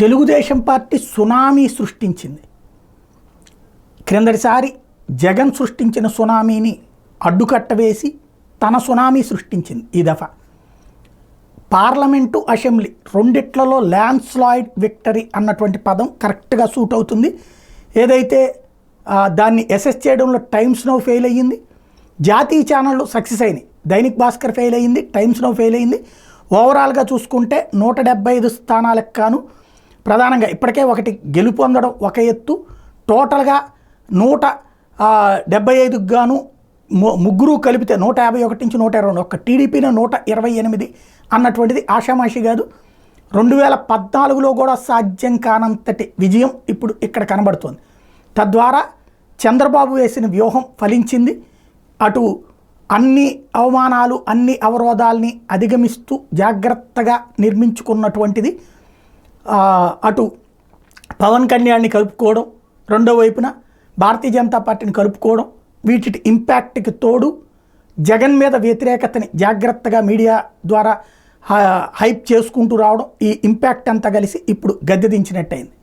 Telugu Desam party tsunami సృష్టించింది. క్రిందటిసారి జగన్ సృష్టించిన సునామీని అడ్డుకట్ట వేసి తన సునామీ సృష్టించింది. ఈ దఫా పార్లమెంటు, అసెంబ్లీ రెండిట్లలో ల్యాండ్స్లైడ్ విక్టరీ అన్నటువంటి పదం కరెక్ట్గా సూట్ అవుతుంది. ఏదైతే దాన్ని అసెస్ చేయడంలో టైమ్స్ నౌ ఫెయిల్ అయ్యింది, జాతీయ ఛానళ్ళు సక్సెస్ అయినాయి. దైనిక్ భాస్కర్ ఫెయిల్ అయ్యింది, టైమ్స్ నౌ ఫెయిల్ అయ్యింది. ఓవరాల్గా చూసుకుంటే 175 స్థానాలకు కాను ప్రధానంగా ఇప్పటికే ఒకటి గెలుపొందడం ఒక ఎత్తు, టోటల్గా 175కు గాను ముగ్గురు కలిపితే 151 నుంచి 122, ఒక్క టీడీపీని 128 అన్నటువంటిది ఆషామాషి కాదు. 2014లో కూడా సాధ్యం కానంతటి విజయం ఇప్పుడు ఇక్కడ కనబడుతోంది. తద్వారా చంద్రబాబు వేసిన వ్యూహం ఫలించింది. అటు అన్ని అవమానాలు, అన్ని అవరోధాలని అధిగమిస్తూ జాగ్రత్తగా నిర్మించుకున్నటువంటిది. అటు పవన్ కళ్యాణ్ని కలుపుకోవడం, రెండో వైపున భారతీయ జనతా పార్టీని కలుపుకోవడం, వీటి ఇంపాక్ట్కి తోడు జగన్ మీద వ్యతిరేకతని జాగ్రత్తగా మీడియా ద్వారా హైప్ చేసుకుంటూ రావడం, ఈ ఇంపాక్ట్ అంతా కలిసి ఇప్పుడు గద్దె దించినట్టయింది.